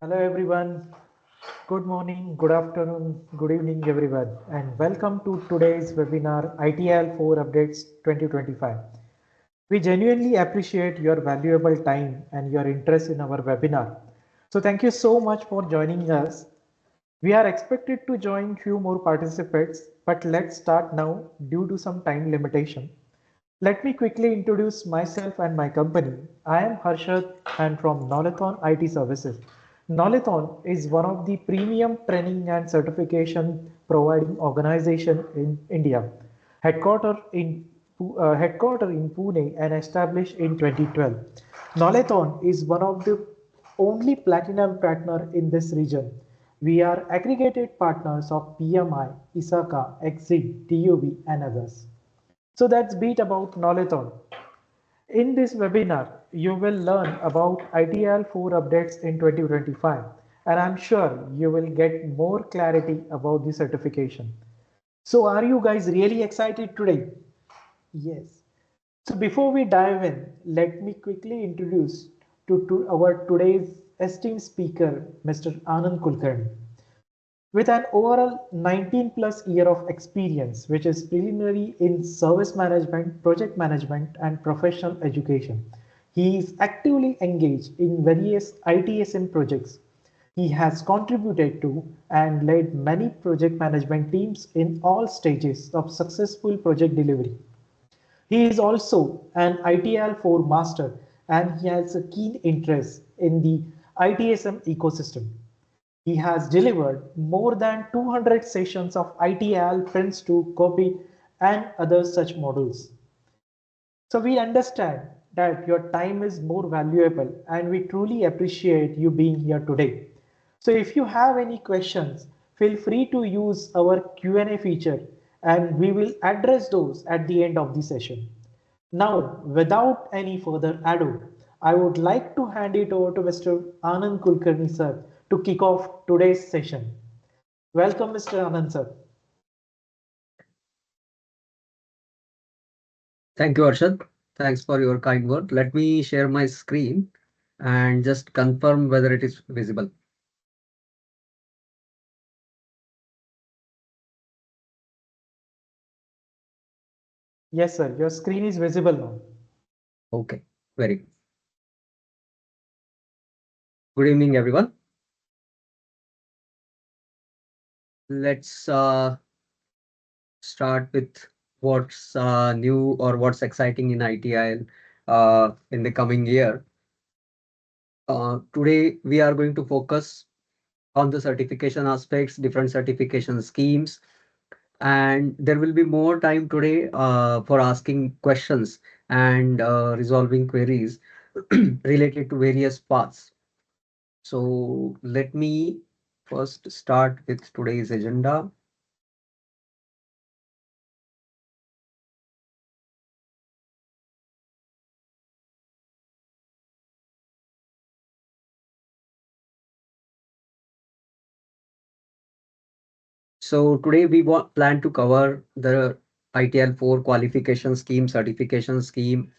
Hello everyone. Good morning, good afternoon, good evening everyone, and welcome to today's webinar ITIL 4 Updates 2025. We genuinely appreciate your valuable time and your interest in our webinar. So thank you so much for joining us. We are expected to join few more participants, but let's start now due to some time limitation. Let me quickly introduce myself and my company. I am Harshad and from Knowlathon IT Services. Knowlathon is one of the premium training and certification providing organization in India, headquartered in Pune and established in 2012. Knowlathon is one of the only platinum partner in this region. We are aggregated partners of PMI, ISACA, Exit, TUV and others. So that's bit about Knowlathon. In this webinar, you will learn about ITIL 4 updates in 2025, and I'm sure you will get more clarity about the certification. So are you guys really excited today? Yes. So before we dive in, let me quickly introduce to our today's esteemed speaker, Mr. Anand Kulkarni. With an overall 19 plus year of experience, which is preliminary in service management, project management, and professional education. He is actively engaged in various ITSM projects. He has contributed to and led many project management teams in all stages of successful project delivery. He is also an ITL4 master and he has a keen interest in the ITSM ecosystem. He has delivered more than 200 sessions of ITL, Prince 2, Copy, and other such models. So we understand that your time is more valuable and we truly appreciate you being here today. So if you have any questions, feel free to use our Q&A feature and we will address those at the end of the session. Now, without any further ado, I would like to hand it over to Mr. Anand Kulkarni sir to kick off today's session. Welcome, Mr. Anand sir. Thank you, Arshad. Thanks for your kind word. Let me share my screen and just confirm whether it is visible. Yes, sir. Your screen is visible now. Okay, very good. Good evening, everyone. Let's start with what's new or what's exciting in ITIL in the coming year. Today, we are going to focus on the certification aspects, different certification schemes, and there will be more time today for asking questions and resolving queries related to various paths. So let me first start with today's agenda. So today we plan to cover the ITL4 qualification scheme, certification scheme,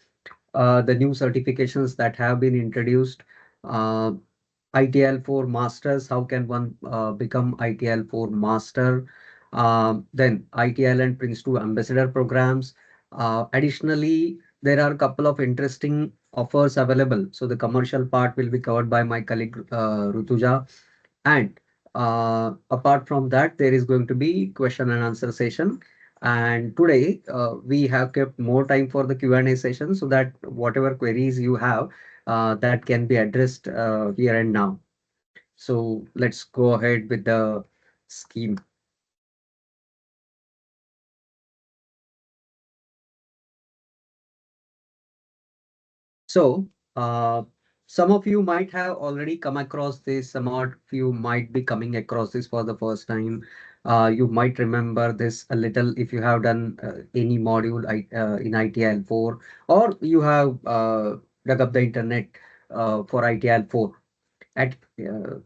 the new certifications that have been introduced, uh, ITL4 masters, how can one become ITL4 master, then ITL and Prince 2 ambassador programs. Additionally, there are a couple of interesting offers available. So the commercial part will be covered by my colleague Rutuja. And apart from that, there is going to be question and answer session. And today we have kept more time for the Q&A session so that whatever queries you have that can be addressed here and now. So let's go ahead with the scheme. So some of you might have already come across this, some of you might be coming across this for the first time. You might remember this a little if you have done any module in ITL4 or you have dug up the internet for ITL4 at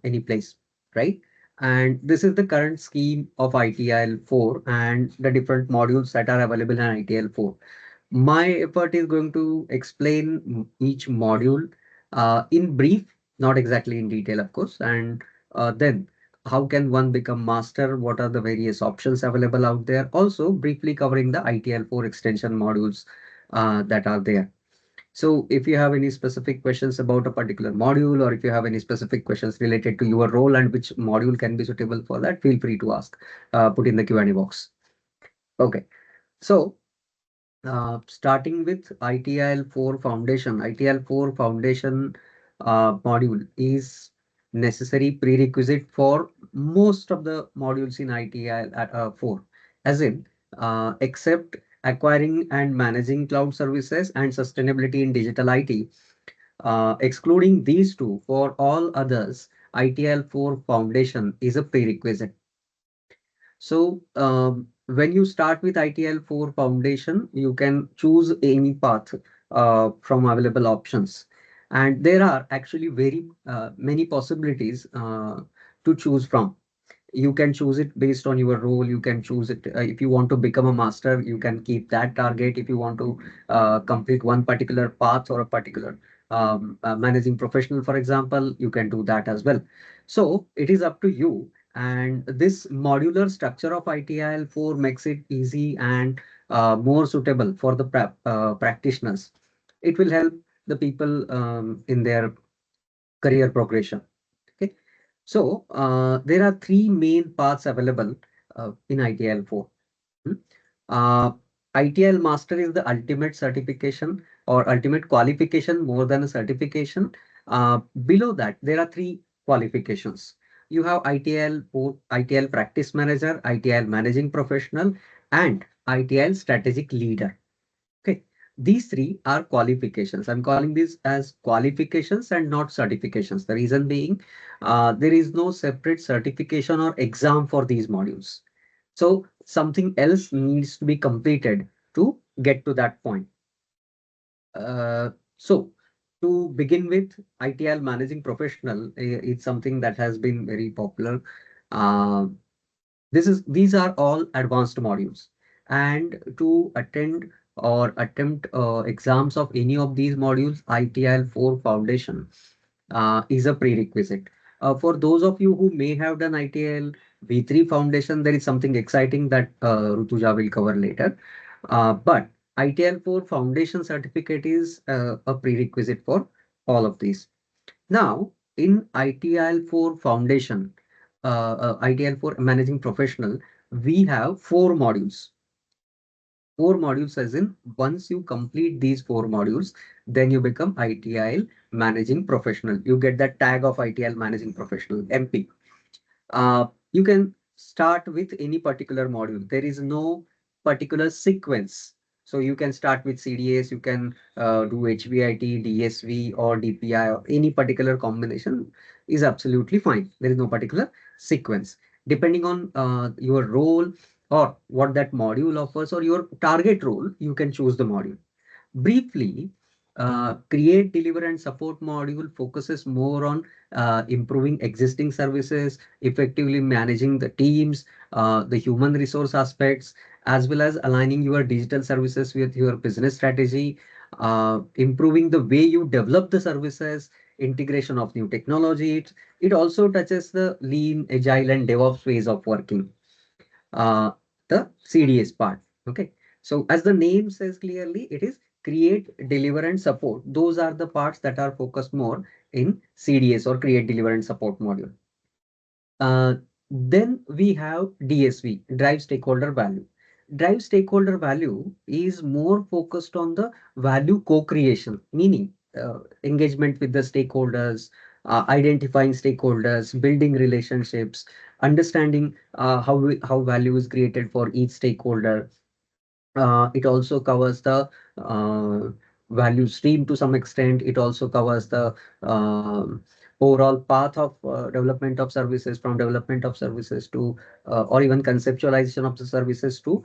any place, right? And this is the current scheme of ITL4 and the different modules that are available in ITL4. My effort is going to explain each module in brief not exactly in detail, of course. And then how can one become master? What are the various options available out there? Also, briefly covering the ITL4 extension modules that are there. So if you have any specific questions about a particular module, or if you have any specific questions related to your role and which module can be suitable for that, feel free to ask, put in the Q&A box. Okay. So starting with ITIL4 Foundation. ITIL4 Foundation module is necessary prerequisite for most of the modules in ITIL4, as in except acquiring and managing cloud services and sustainability in digital IT. Excluding these two, for all others, ITIL4 Foundation is a prerequisite. So when you start with ITIL4 Foundation, you can choose any path from available options. And there are actually very many possibilities to choose from. You can choose it based on your role. You can choose it if you want to become a master, you can keep that target. If you want to complete one particular path or a particular managing professional, for example, you can do that as well. So it is up to you. And this modular structure of ITIL4 makes it easy and more suitable for the practitioners. It will help the people in their career progression. Okay. So there are three main paths available in ITIL4. Hmm. Uh, ITIL Master is the ultimate certification or ultimate qualification more than a certification. Below that, there are three qualifications. You have ITIL, ITIL Practice Manager, ITIL Managing Professional, and ITIL Strategic Leader. Okay, these three are qualifications. I'm calling these as qualifications and not certifications. The reason being, there is no separate certification or exam for these modules. So something else needs to be completed to get to that point. So to begin with, ITL Managing Professional, it's something that has been very popular. Uh, these are all advanced modules, and to attend or attempt exams of any of these modules, ITIL4 Foundation is a prerequisite. For those of you who may have done ITIL V3 Foundation, there is something exciting that Rutuja will cover later. But ITIL4 Foundation certificate is a prerequisite for all of these. Now, in ITIL4 Foundation, ITIL4 Managing Professional, we have four modules. Four modules, as in once you complete these four modules, then you become ITIL Managing Professional. You get that tag of ITIL Managing Professional, MP. You can start with any particular module. There is no particular sequence. So you can start with CDS, you can do HVIT, DSV, or DPI, or any particular combination is absolutely fine. There is no particular sequence. Depending on your role or what that module offers or your target role, you can choose the module. Briefly, create, deliver, and support module focuses more on improving existing services, effectively managing the teams, the human resource aspects, as well as aligning your digital services with your business strategy, improving the way you develop the services, integration of new technology. It also touches the lean, agile, and DevOps ways of working, uh, the CDS part. Okay. So as the name says clearly, it is create, deliver, and support. Those are the parts that are focused more in CDS or create, deliver, and support module. Uh, then we have DSV, drive stakeholder value. Drive stakeholder value is more focused on the value co-creation, meaning engagement with the stakeholders, identifying stakeholders, building relationships, understanding how value is created for each stakeholder. It also covers the uh, value stream to some extent. It also covers the overall path of development of services, from development of services to or even conceptualization of the services to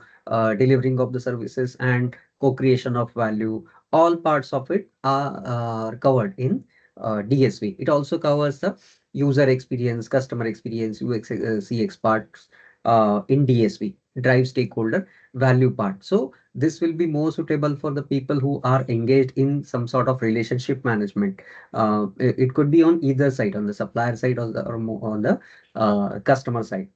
delivering of the services and co-creation of value. All parts of it are covered in DSV. It also covers the user experience, customer experience, UX, CX parts, in DSV, drive stakeholder value part. So this will be more suitable for the people who are engaged in some sort of relationship management. It could be on either side, on the supplier side or on the customer side.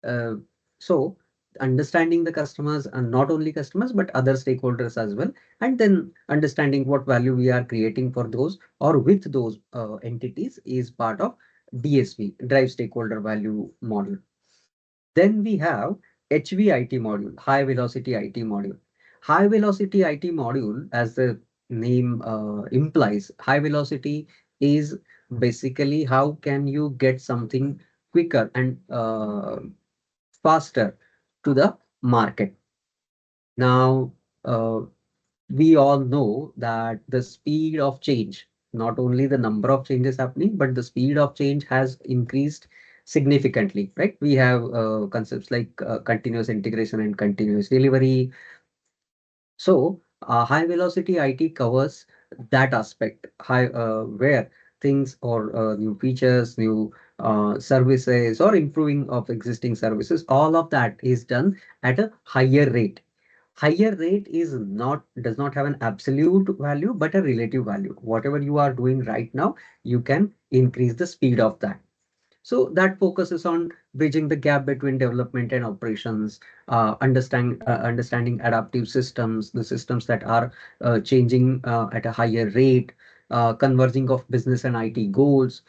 Uh, so understanding the customers, and not only customers but other stakeholders as well, and then understanding what value we are creating for those or with those entities is part of DSV, drive stakeholder value model. Then we have HVIT module, high velocity IT module. High velocity IT module, as the name implies, high velocity is basically how can you get something quicker and faster to the market. Now, we all know that the speed of change, not only the number of changes happening, but the speed of change has increased significantly, right? We have concepts like continuous integration and continuous delivery. So, high velocity IT covers that aspect, where things or new features, new services, or improving of existing services, all of that is done at a higher rate. Higher rate is not does not have an absolute value, but a relative value. Whatever you are doing right now, you can increase the speed of that. So that focuses on bridging the gap between development and operations, understanding adaptive systems, the systems that are changing at a higher rate, converging of business and IT goals.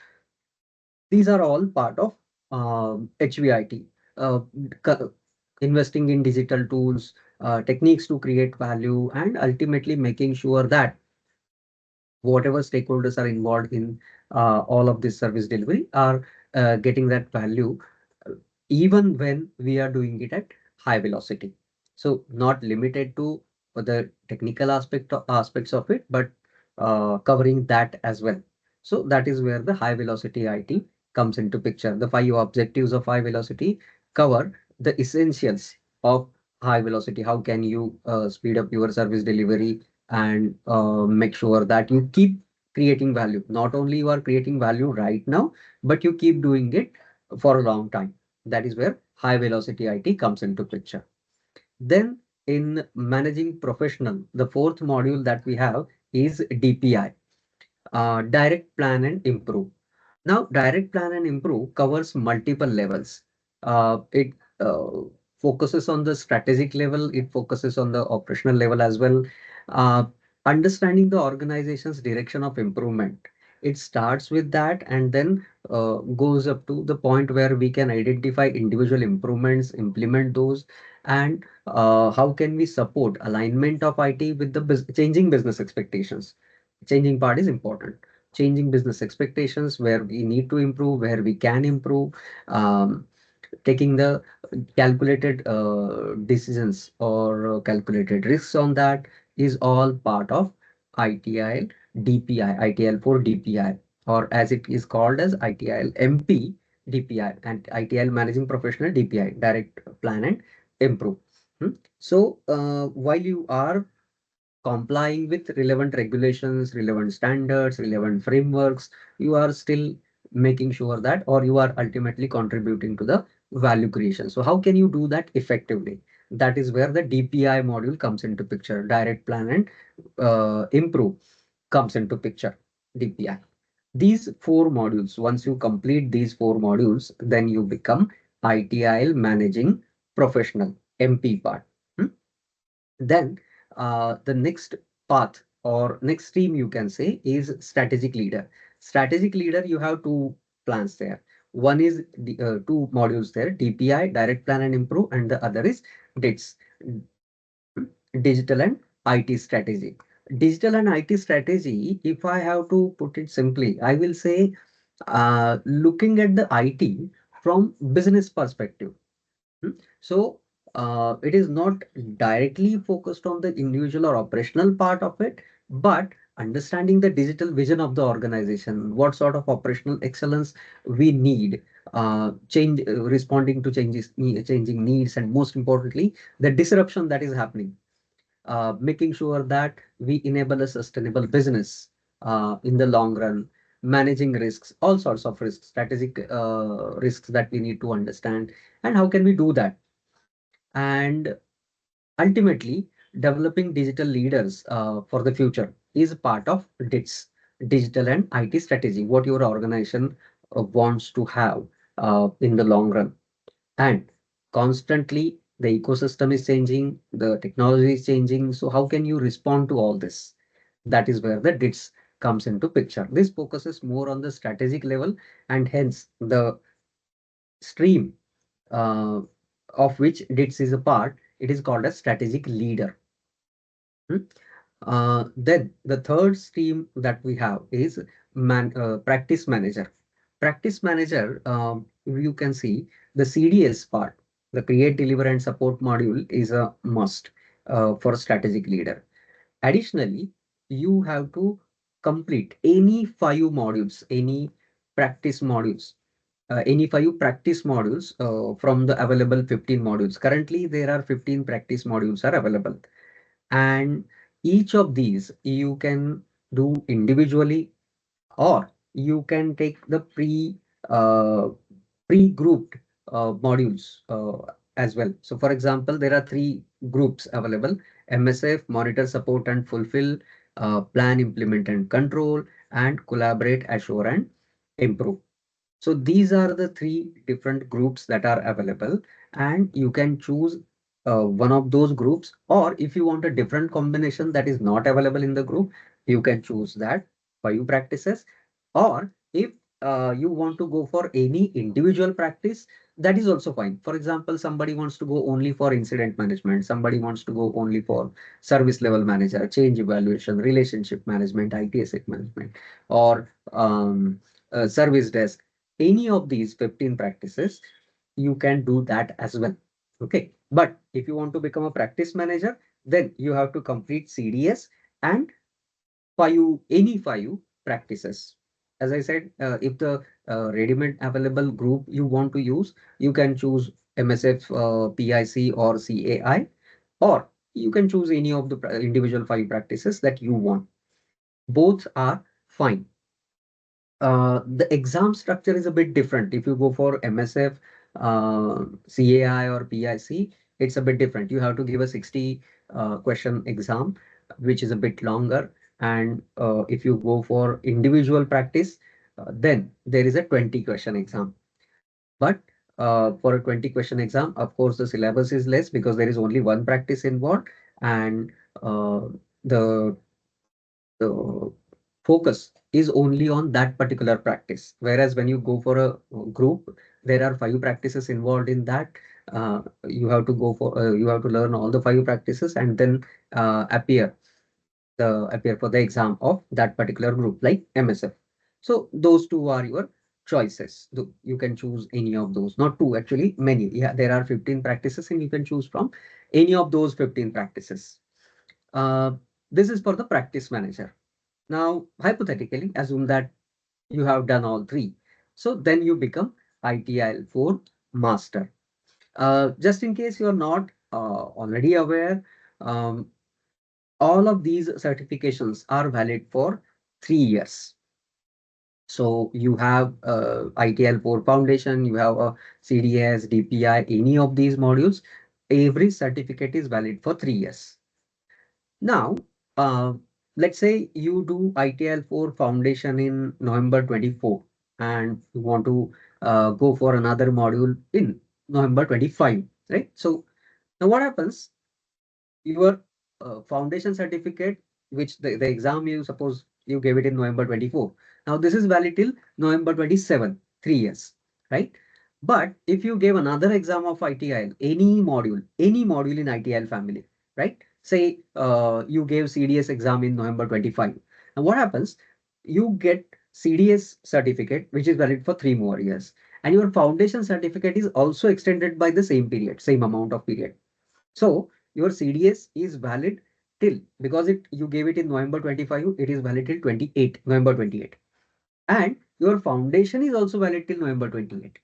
These are all part of HVIT. Uh, co- Investing in digital tools, techniques to create value, and ultimately making sure that whatever stakeholders are involved in all of this service delivery are getting that value, uh, even when we are doing it at high velocity. So not limited to the technical aspects of it, but covering that as well. So that is where the high velocity IT comes into picture. The five objectives of high velocity cover the essentials of high velocity. How can you speed up your service delivery and make sure that you keep creating value? Not only you are creating value right now, but you keep doing it for a long time. That is where high velocity IT comes into picture. Then in managing professional, the fourth module that we have is DPI, direct plan and improve. Now, direct plan and improve covers multiple levels. It focuses on the strategic level, it focuses on the operational level as well. Uh, Understanding the organization's direction of improvement. It starts with that and then goes up to the point where we can identify individual improvements, implement those, and how can we support alignment of IT with the changing business expectations. Changing part is important. Changing business expectations, where we need to improve, where we can improve, um, taking the calculated decisions or calculated risks on that is all part of ITIL DPI, ITIL for DPI, or as it is called as ITIL MP DPI, and ITIL Managing Professional DPI, Direct Plan and Improve. So while you are complying with relevant regulations, relevant standards, relevant frameworks, you are still making sure that, or you are ultimately contributing to the value creation. So how can you do that effectively? That is where the DPI module comes into picture. Direct plan and improve comes into picture. DPI. These four modules, once you complete these four modules, then you become ITIL managing professional, MP part. Hmm? Then the next path or next stream you can say is strategic leader. Strategic leader, you have two plans there. One is two modules there, DPI, direct plan and improve, and the other is DITS, digital and IT strategy. Digital and IT strategy, if I have to put it simply, I will say looking at the IT from business perspective. Hmm. So it is not directly focused on the individual or operational part of it, but understanding the digital vision of the organization, what sort of operational excellence we need, responding to changing needs, and most importantly, the disruption that is happening, making sure that we enable a sustainable business in the long run. managing risks, all sorts of risks, strategic risks that we need to understand, and how can we do that? And ultimately, developing digital leaders for the future is part of DITS, digital and IT strategy, what your organization wants to have in the long run. And constantly, the ecosystem is changing, the technology is changing. So how can you respond to all this? That is where the DITS comes into picture. This focuses more on the strategic level, and hence the stream uh, of which DITS is a part, it is called a strategic leader. Hmm? Then the third stream that we have is practice manager. Practice manager, you can see the CDS part, the create, deliver, and support module is a must for a strategic leader. Additionally, you have to complete any 5 modules, any 5 practice modules from the available 15 modules. Currently, there are 15 practice modules are available, and each of these you can do individually, or you can take the pre-grouped modules as well. So for example, there are 3 groups available: MSF, monitor, support and fulfill, plan, implement and control, and collaborate, assure and improve. So these are the 3 different groups that are available, and you can choose one of those groups, or if you want a different combination that is not available in the group, you can choose that 5 practices. Or if you want to go for any individual practice, that is also fine. For example, somebody wants to go only for incident management, somebody wants to go only for service level manager, change evaluation, relationship management, ITSM management, or service desk. Any of these 15 practices, you can do that as well. Okay. But if you want to become a practice manager, then you have to complete CDS and any 5 practices. As I said, if the ready-made available group you want to use, you can choose MSF, PIC, or CAI, or you can choose any of the individual 5 practices that you want. Both are fine. The exam structure is a bit different. If you go for MSF, CAI or PIC, it's a bit different. You have to give a 60 question exam, which is a bit longer. And if you go for individual practice, then there is a 20 question exam. But for a 20 question exam, of course, the syllabus is less because there is only one practice involved, and the the focus is only on that particular practice. Whereas when you go for a group, there are 5 practices involved in that. You have to learn all the 5 practices and then appear for the exam of that particular group, like MSF. So those two are your choices. You can choose any of those, not two, actually many. Yeah, there are 15 practices and you can choose from any of those 15 practices. Uh, this is for the practice manager. Now, hypothetically, assume that you have done all 3. So then you become ITIL 4 master. Just in case you're not already aware, um, all of these certifications are valid for 3 years. So you have ITIL 4 foundation, you have a CDS, DPI, any of these modules, every certificate is valid for 3 years. Now, uh, let's say you do ITIL 4 foundation in November 24 and you want to go for another module in November 25, right? So now what happens? Your foundation certificate, which the exam you suppose you gave it in November 24. Now this is valid till November 27, 3 years, right? But if you gave another exam of ITIL, any module in ITIL family, right? Say you gave CDS exam in November 25. Now what happens? You get CDS certificate, which is valid for 3 more years. And your foundation certificate is also extended by the same period, same amount of period. So your CDS is valid till, because you gave it in November 25, it is valid till 28, November 28. And your foundation is also valid till November 28.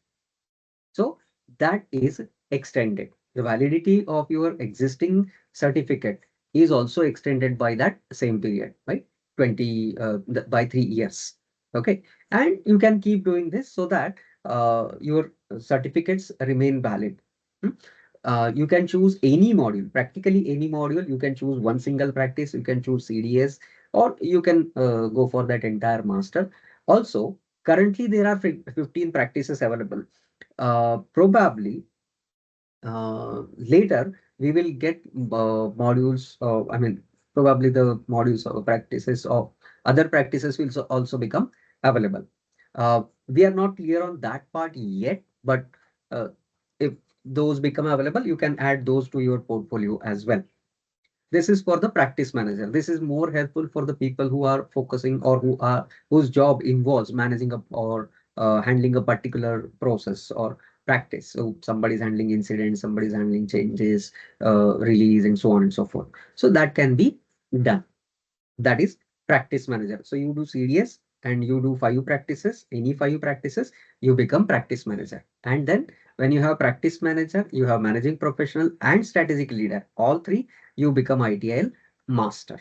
So that is extended. The validity of your existing certificate is also extended by that same period, by 20 by 3 years. Okay, and you can keep doing this so that your certificates remain valid. Hmm? You can choose any module, practically any module. You can choose one single practice, you can choose CDS, or you can go for that entire master. Also, currently there are 15 practices available. Probably later we will get modules, I mean, probably the modules or practices of other practices will also become available. We are not clear on that part yet, but uh, if those become available, you can add those to your portfolio as well. This is for the practice manager. This is more helpful for the people who are focusing or whose job involves managing a or handling a particular process or practice. So somebody's handling incidents, somebody's handling changes, release, and so on and so forth. So that can be done. That is practice manager. So you do CDS and you do 5 practices, any 5 practices, you become practice manager. And then when you have practice manager, you have managing professional and strategic leader. All three, you become ITIL master.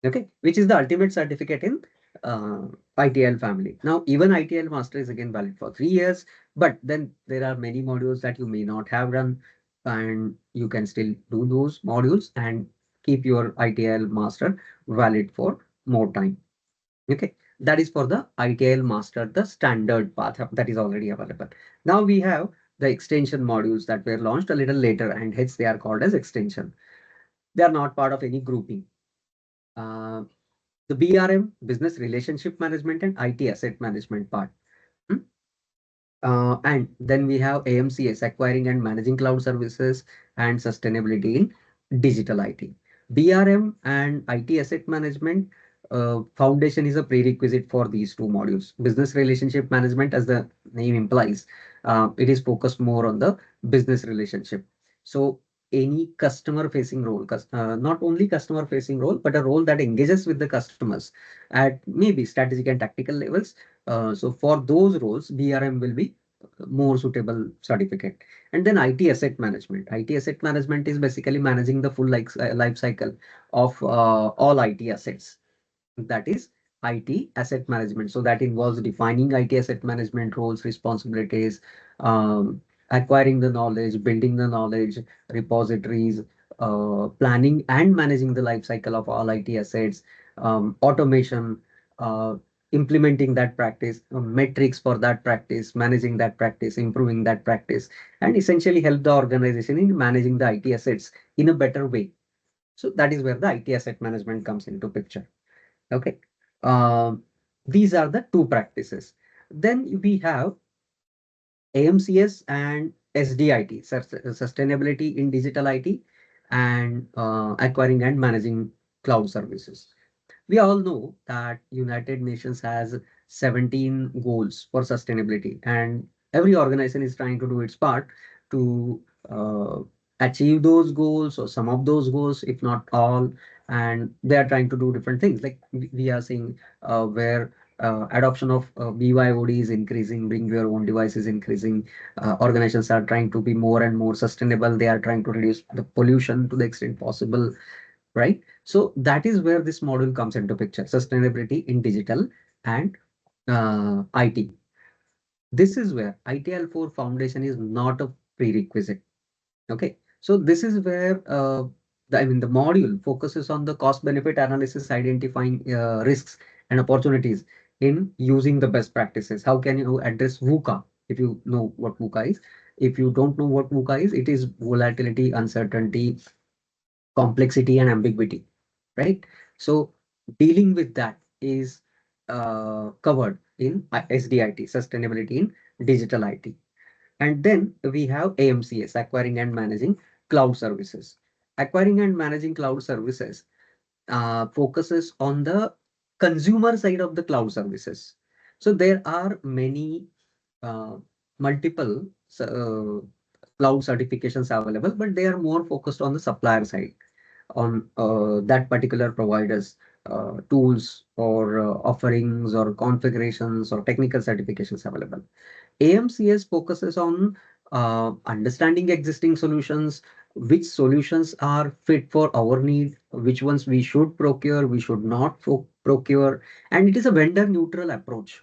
Okay, which is the ultimate certificate in ITIL family. Now, even ITIL master is again valid for 3 years, but then there are many modules that you may not have done, and you can still do those modules and keep your ITIL master valid for more time. Okay, that is for the ITIL master, the standard path that is already available. Now we have the extension modules that were launched a little later, and hence they are called as extension. They are not part of any grouping. Uh, the BRM, business relationship management, and IT asset management part. Hmm? And then we have AMCS, acquiring and managing cloud services and sustainability in digital IT. BRM and IT asset management foundation is a prerequisite for these two modules. Business relationship management, as the name implies, it is focused more on the business relationship. So any customer facing role, not only customer facing role, but a role that engages with the customers at maybe strategic and tactical levels. So for those roles, BRM will be more suitable certificate. And then IT asset management. IT asset management is basically managing the full life cycle of all IT assets. That is IT asset management. So that involves defining IT asset management roles, responsibilities, um, acquiring the knowledge, building the knowledge, repositories, planning and managing the life cycle of all IT assets, automation, uh, implementing that practice, metrics for that practice, managing that practice, improving that practice, and essentially help the organization in managing the IT assets in a better way. So that is where the IT asset management comes into picture. Okay. Um, these are the two practices. Then we have AMCS and SDIT, Sustainability in Digital IT, and acquiring and managing cloud services. We all know that United Nations has 17 goals for sustainability, and every organization is trying to do its part to achieve those goals or some of those goals, if not all. And they are trying to do different things. Like we are seeing where adoption of BYOD is increasing, bring your own device is increasing. Organizations are trying to be more and more sustainable. They are trying to reduce the pollution to the extent possible, right? So that is where this module comes into picture, sustainability in digital and IT. This is where ITL4 foundation is not a prerequisite. Okay, so this is where I mean the module focuses on the cost benefit analysis, identifying risks and opportunities in using the best practices. How can you address VUCA? If you know what VUCA is, if you don't know what VUCA is, it is volatility, uncertainty, complexity, and ambiguity, right? So dealing with that is covered in SDIT, sustainability in digital IT. And then we have AMCS, acquiring and managing cloud services. Acquiring and managing cloud services focuses on the consumer side of the cloud services. So there are many uh, multiple cloud certifications available, but they are more focused on the supplier side, on that particular provider's tools or offerings or configurations or technical certifications available. AMCS focuses on understanding existing solutions, which solutions are fit for our need, which ones we should procure, we should not procure, and it is a vendor neutral approach.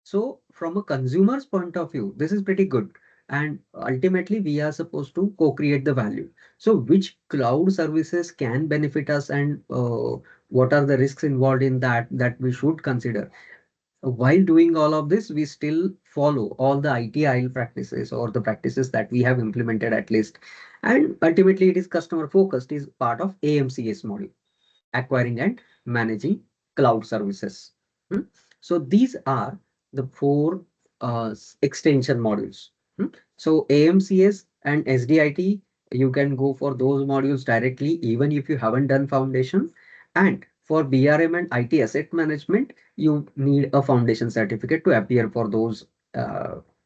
So from a consumer's point of view, this is pretty good. And ultimately, we are supposed to co-create the value. So which cloud services can benefit us, and what are the risks involved in that we should consider? While doing all of this, we still follow all the ITIL practices or the practices that we have implemented at least. And ultimately, it is customer focused, is part of AMCS model, acquiring and managing cloud services. Hmm. So these are the four extension modules. Hmm. So AMCS and SDIT, you can go for those modules directly, even if you haven't done foundation. And for BRM and IT asset management, you need a foundation certificate to appear for those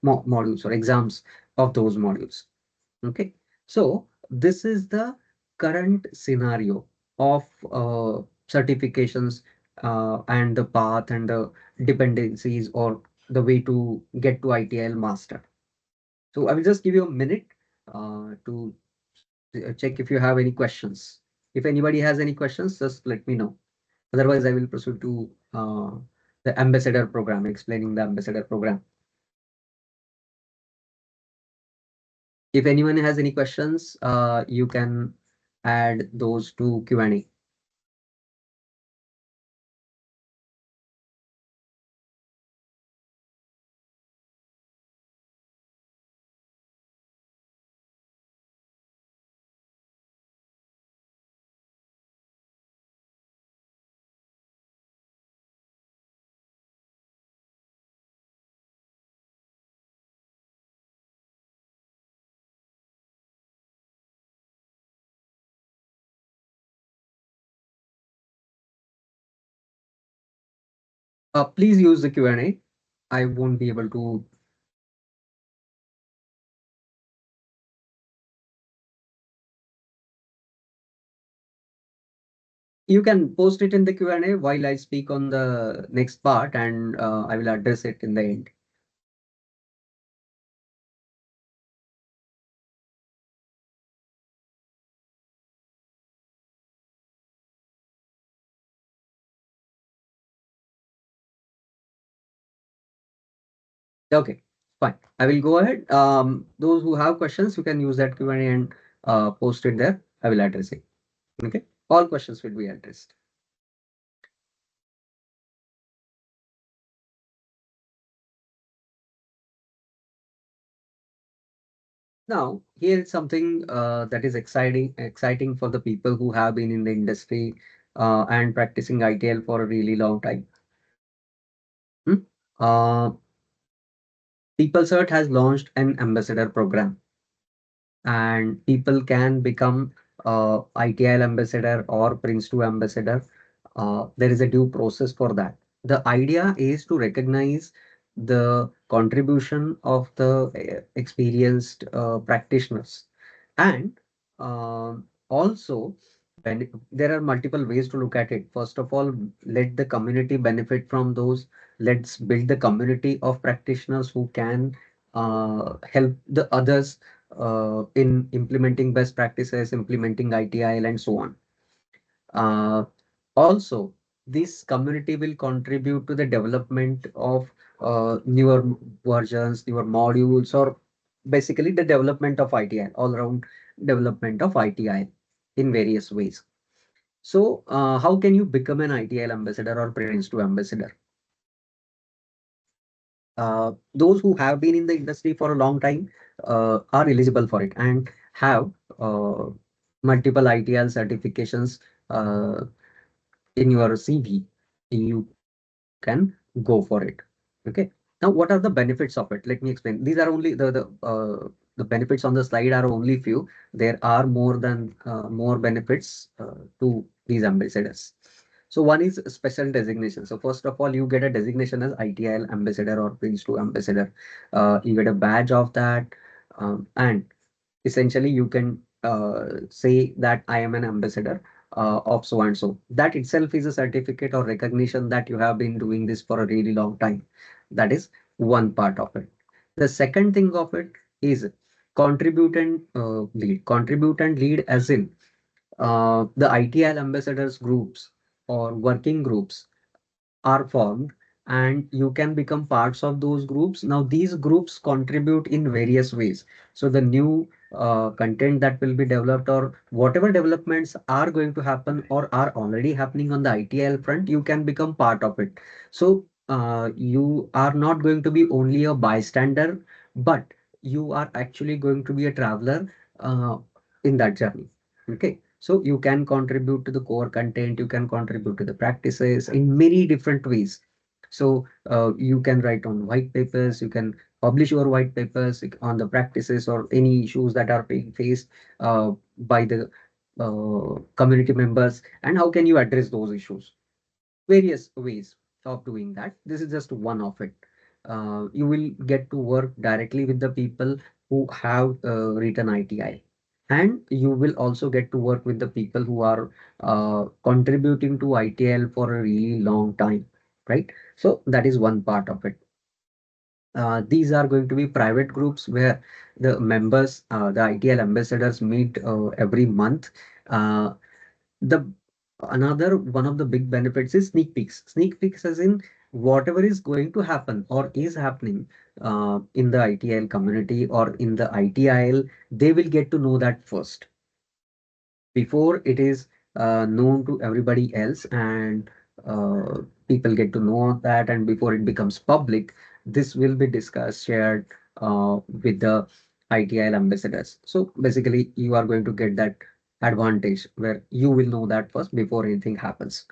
modules or exams of those modules. Okay, so this is the current scenario of certifications and the path and the dependencies or the way to get to ITIL master. So I will just give you a minute to check if you have any questions. If anybody has any questions, just let me know. Otherwise, I will proceed to the ambassador program, explaining the ambassador program. If anyone has any questions, you can add those to Q&A. Please use the Q&A. I won't be able to. You can post it in the Q&A while I speak on the next part, and I will address it in the end. Okay, fine. I will go ahead. Those who have questions, you can use that Q&A and post it there. I will address it. Okay, all questions will be addressed. Now, here is something that is exciting for the people who have been in the industry and practicing ITL for a really long time. Hmm? Uh, PeopleCert has launched an ambassador program, and people can become ITIL ambassador or Prince 2 ambassador. There is a due process for that. The idea is to recognize the contribution of the experienced practitioners, and also there are multiple ways to look at it. First of all, let the community benefit from those. Let's build the community of practitioners who can help the others in implementing best practices, implementing ITIL, and so on. Uh, Also, this community will contribute to the development of newer versions, newer modules, or basically the development of ITIL, all around development of ITIL in various ways. So, how can you become an ITIL ambassador or Prince 2 ambassador? Those who have been in the industry for a long time are eligible for it and have uh, multiple ITL certifications uh, in your CV. You can go for it. Okay. Now, what are the benefits of it? Let me explain. These are only the benefits on the slide are only few. There are more benefits to these ambassadors. So one is special designation. So first of all, you get a designation as ITIL ambassador or Prince 2 ambassador. You get a badge of that, and essentially you can say that I am an ambassador of so and so. That itself is a certificate or recognition that you have been doing this for a really long time. That is one part of it. The second thing of it is contribute and lead. Contribute and lead as in the ITIL ambassadors groups. or working groups are formed, and you can become parts of those groups. Now, these groups contribute in various ways. So the new content that will be developed, or whatever developments are going to happen or are already happening on the ITIL front, you can become part of it. So you are not going to be only a bystander, but you are actually going to be a traveler in that journey. Okay. So you can contribute to the core content, you can contribute to the practices in many different ways. So you can write on white papers, you can publish your white papers on the practices or any issues that are being faced by the community members, and how can you address those issues. Various ways of doing that. This is just one of it. You will get to work directly with the people who have written ITI. And you will also get to work with the people who are contributing to ITL for a really long time, right? So that is one part of it. These are going to be private groups where the members, the ITL ambassadors meet every month. Uh, the another one of the big benefits is sneak peeks. Sneak peeks as in whatever is going to happen or is happening in the ITIL community or in the ITIL, they will get to know that first before it is known to everybody else, and people get to know that, and before it becomes public, this will be discussed, shared with the ITIL ambassadors. So basically you are going to get that advantage where you will know that first before anything happens.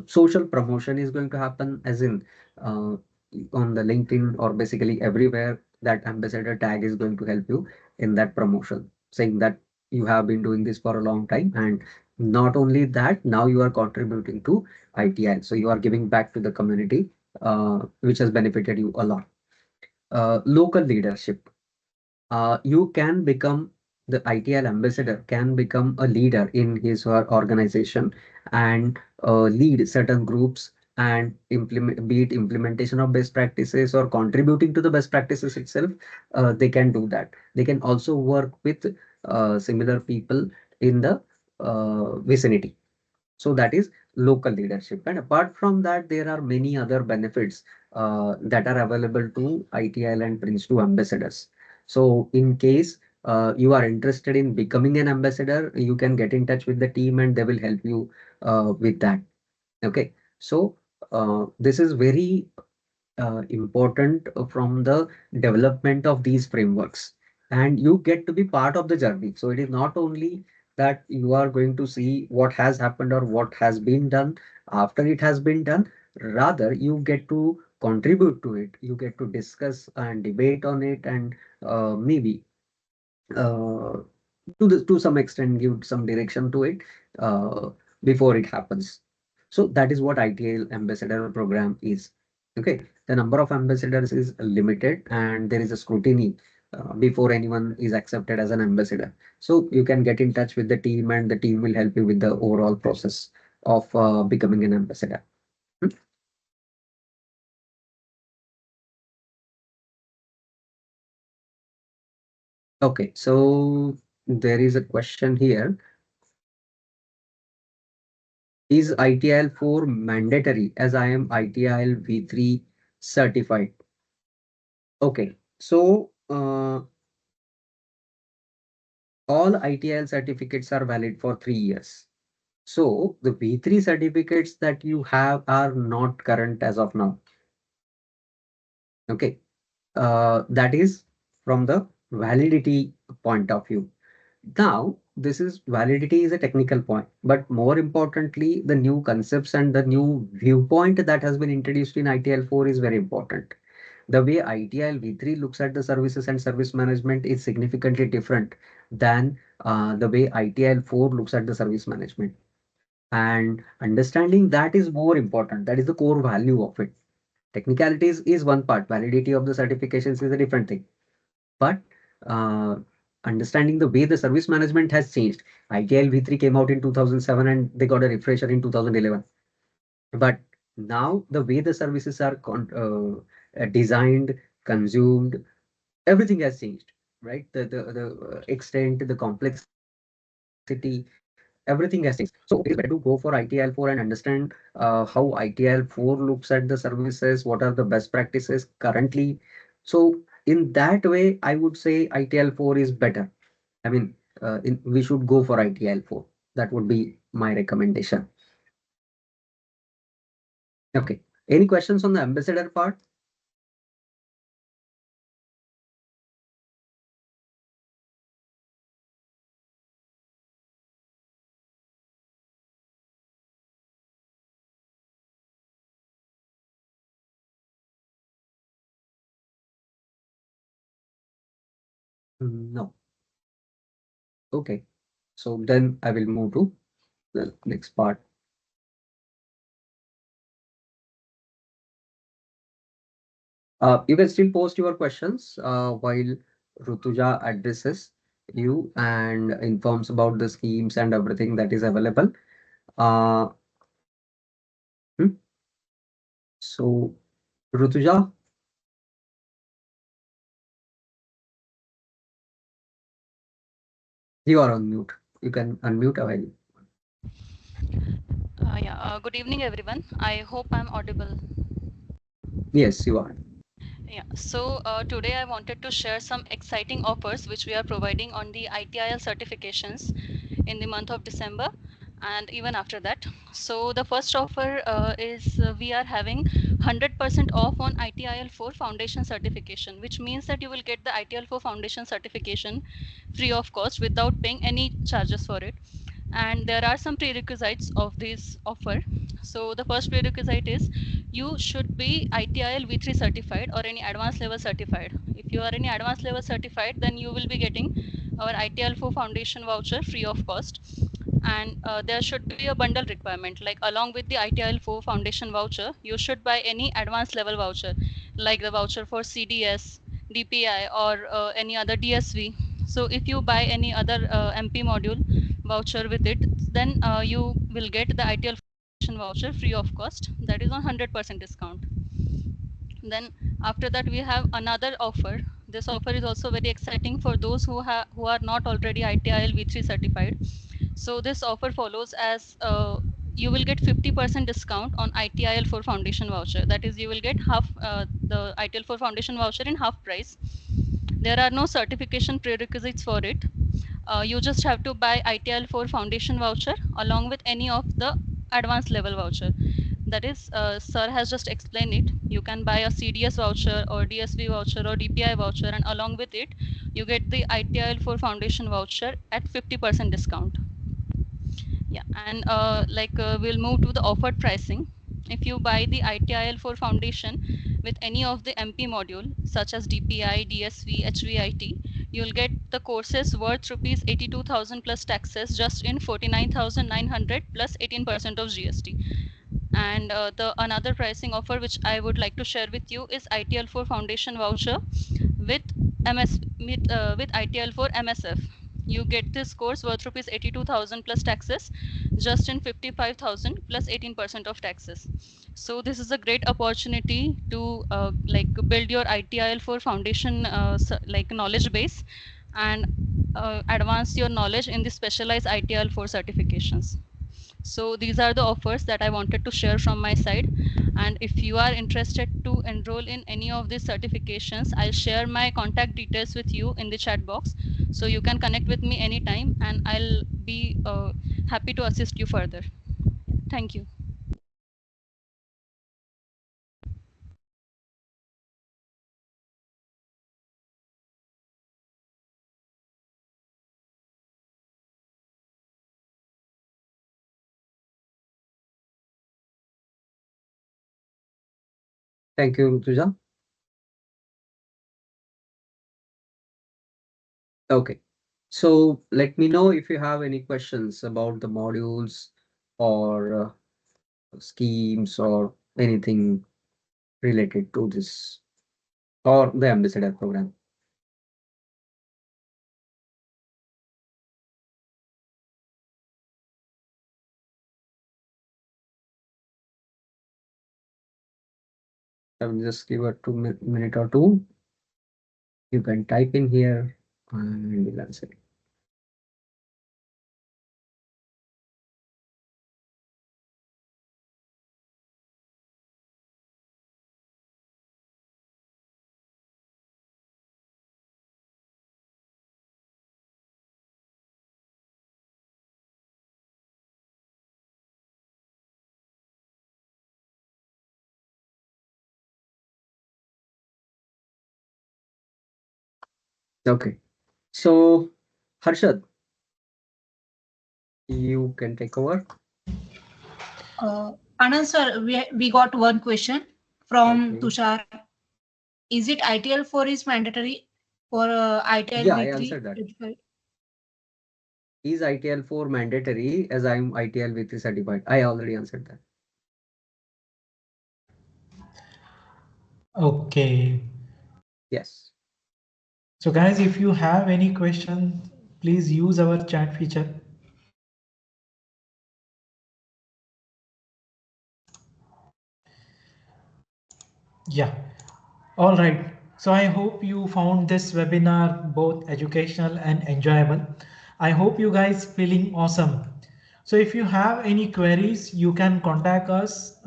Social promotion is going to happen as in uh, on the LinkedIn or basically everywhere. That ambassador tag is going to help you in that promotion, saying that you have been doing this for a long time, and not only that, now you are contributing to ITI, so you are giving back to the community, which has benefited you a lot. Local leadership, you can become the ITL ambassador can become a leader in his or her organization, and lead certain groups and implement, be it implementation of best practices or contributing to the best practices itself. They can do that. They can also work with similar people in the vicinity. So that is local leadership. And apart from that, there are many other benefits that are available to ITIL and Prince 2 ambassadors. So in case you are interested in becoming an ambassador, you can get in touch with the team and they will help you with that. Okay. So this is very important from the development of these frameworks, and you get to be part of the journey. So it is not only that you are going to see what has happened or what has been done after it has been done, rather you get to contribute to it, you get to discuss and debate on it, and maybe uh, to some extent give some direction to it uh, before it happens. So that is what ITL ambassador program is. Okay, the number of ambassadors is limited and there is a scrutiny before anyone is accepted as an ambassador. So you can get in touch with the team and the team will help you with the overall process of becoming an ambassador. Hmm? Okay, so there is a question here. Is ITIL 4 mandatory as I am ITIL V3 certified? Okay, so all ITIL certificates are valid for 3 years. So the V3 certificates that you have are not current as of now. Okay, that is from the validity point of view. Now, this is validity is a technical point, but more importantly, the new concepts and the new viewpoint that has been introduced in ITIL 4 is very important. The way ITIL V3 looks at the services and service management is significantly different than the way ITIL 4 looks at the service management. And understanding that is more important. That is the core value of it. Technicalities is one part, validity of the certifications is a different thing. But uh, understanding the way the service management has changed. ITIL V3 came out in 2007 and they got a refresher in 2011. But now the way the services are designed, consumed, everything has changed, right? The extent, the complexity, everything has changed. everything has changed. So it is better to go for ITIL 4 and understand how ITIL 4 looks at the services, what are the best practices currently. So in that way, I would say ITIL 4 is better. I mean, we should go for ITIL 4. That would be my recommendation. Okay. Any questions on the ambassador part? No. Okay. So then I will move to the next part. You can still post your questions while Rutuja addresses you and informs about the schemes and everything that is available. Uh, hmm, so, Rutuja, you are on mute. You can unmute while. Good evening, everyone. I hope I'm audible. Yes, you are. Today I wanted to share some exciting offers which we are providing on the ITIL certifications in the month of December and even after that. So, the first offer is we are having 100% off on ITIL 4 foundation certification, which means that you will get the ITIL 4 foundation certification free of cost without paying any charges for it. And there are some prerequisites of this offer. So the first prerequisite is you should be ITIL V3 certified or any advanced level certified. If you are any advanced level certified, then you will be getting our ITIL 4 foundation voucher free of cost. And there should be a bundle requirement, like along with the ITIL 4 foundation voucher, you should buy any advanced level voucher, like the voucher for CDS, DPI, or any other DSV. So if you buy any other MP module voucher with it, then you will get the ITL voucher free of cost. That is on 100% discount. Then after that we have another offer. This offer is also very exciting for those who are not already ITIL V3 certified. So this offer follows as you will get 50% discount on ITIL for foundation voucher. That is, you will get half the ITIL for foundation voucher in half price. There are no certification prerequisites for it. You just have to buy ITIL 4 foundation voucher along with any of the advanced level voucher. That is, sir has just explained it. You can buy a CDS voucher or DSV voucher or DPI voucher, and along with it, you get the ITIL 4 foundation voucher at 50% discount. Yeah, and we'll move to the offered pricing. If you buy the ITIL 4 foundation with any of the MP module such as DPI, DSV, HVIT, you'll get the courses worth rupees 82,000 plus taxes just in 49,900 plus 18% of GST. And the another pricing offer which I would like to share with you is ITL 4 foundation voucher with with ITL 4 MSF. You get this course worth rupees 82,000 plus taxes just in 55,000 plus 18% of taxes. So this is a great opportunity to build your ITIL 4 foundation knowledge base and advance your knowledge in the specialized ITIL 4 certifications. So these are the offers that I wanted to share from my side. And if you are interested to enroll in any of these certifications, I'll share my contact details with you in the chat box. So you can connect with me anytime and I'll be happy to assist you further. Thank you. Thank you, Rutuja. Okay. So let me know if you have any questions about the modules or schemes or anything related to this or the ambassador program. I will just give a minute or two. You can type in here and we'll answer. Okay. So, Harshad, you can take over. Anand sir, we got one question from Okay. Tushar. Is it ITL 4 is mandatory for ITL Yeah, I V3? answered that. Is ITL 4 mandatory as I'm ITL V3 certified? I already answered that. Okay. Yes. So guys, if you have any questions, please use our chat feature. Yeah. All right. So I hope you found this webinar both educational and enjoyable. I hope you guys feeling awesome. So if you have any queries, you can contact us.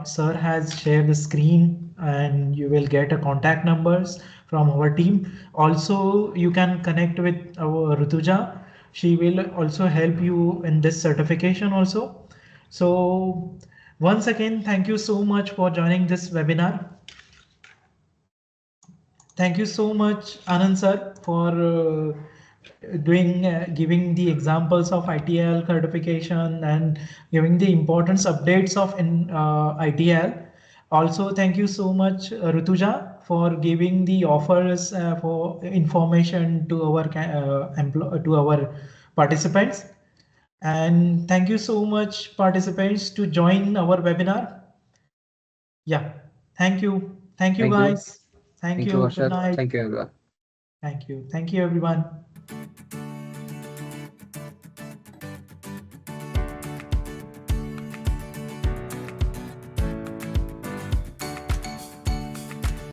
Sir has shared the screen and you will get a contact numbers from our team. Also, you can connect with our Rutuja. She will also help you in this certification also. So once again, thank you so much for joining this webinar. Thank you so much, Anand sir, for giving the examples of ITL certification and giving the importance updates of ITL. Also, thank you so much, Rutuja, for giving the offers for information to our to our participants. And thank you so much, participants, to join our webinar. Yeah, thank you. Thank you, Thank you. guys. Thank Thank you, you. Good Harshad. night. Thank you, everyone. Thank you. Thank you, everyone.